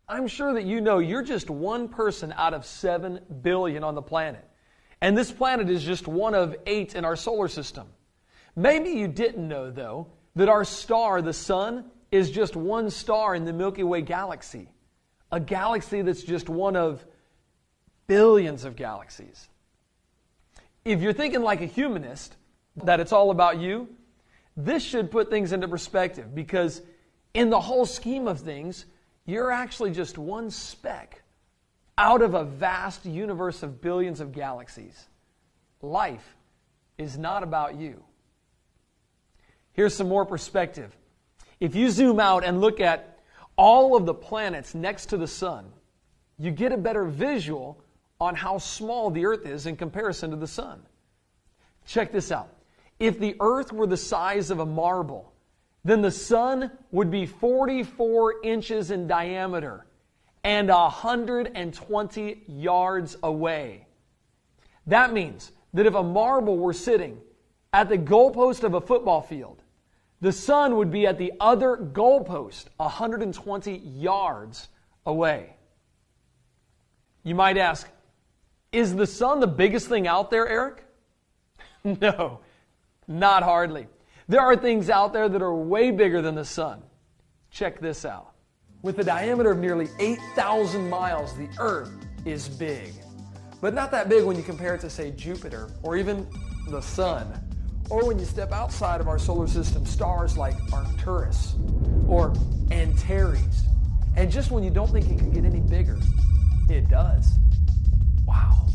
I'm sure that you know you're just one person out of 7 billion on the planet. And this planet is just one of 8 in our solar system. Maybe you didn't know, though, that our star, the sun, is just one star in the Milky Way galaxy. A galaxy that's just one of billions of galaxies. If you're thinking like a humanist, that it's all about you, this should put things into perspective, because in the whole scheme of things, you're actually just one speck out of a vast universe of billions of galaxies. Life is not about you. Here's some more perspective. If you zoom out and look at all of the planets next to the sun, you get a better visual on how small the Earth is in comparison to the sun. Check this out. If the Earth were the size of a marble, then the sun would be 44 inches in diameter and 120 yards away. That means that if a marble were sitting at the goalpost of a football field, the sun would be at the other goalpost, 120 yards away. You might ask, is the sun the biggest thing out there, Eric? No, not hardly. There are things out there that are way bigger than the sun. Check this out. With a diameter of nearly 8,000 miles, the Earth is big. But not that big when you compare it to, say, Jupiter or even the sun. Or when you step outside of our solar system, stars like Arcturus or Antares. And just when you don't think it can get any bigger, it does. Wow.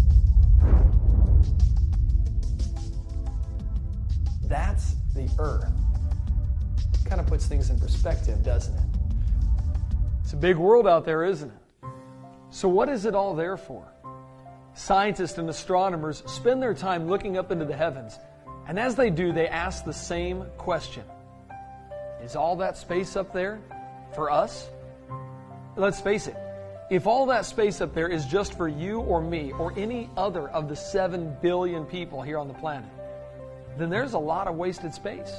That's the Earth. Kind of puts things in perspective, doesn't it? It's a big world out there, isn't it? So what is it all there for? Scientists and astronomers spend their time looking up into the heavens, and as they do, they ask the same question. Is all that space up there for us? Let's face it, if all that space up there is just for you or me or any other of the 7 billion people here on the planet, then there's a lot of wasted space.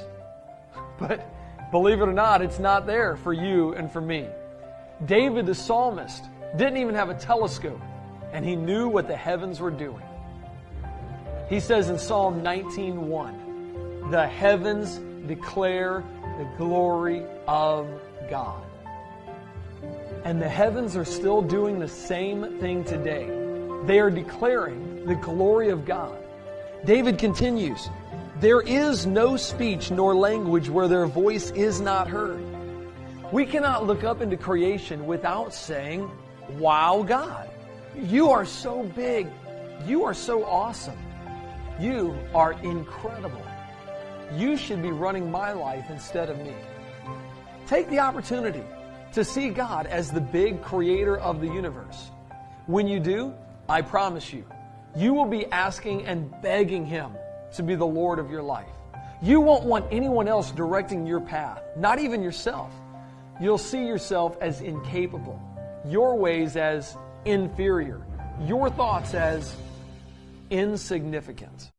But believe it or not, it's not there for you and for me. David the psalmist didn't even have a telescope, and he knew what the heavens were doing. He says in Psalm 19:1, "The heavens declare the glory of God." And the heavens are still doing the same thing today. They are declaring the glory of God. David continues, "There is no speech nor language where their voice is not heard." We cannot look up into creation without saying, "Wow, God, you are so big. You are so awesome. You are incredible. You should be running my life instead of me." Take the opportunity to see God as the big creator of the universe. When you do, I promise you, you will be asking and begging Him to be the Lord of your life. You won't want anyone else directing your path, not even yourself. You'll see yourself as incapable, your ways as inferior, your thoughts as insignificant.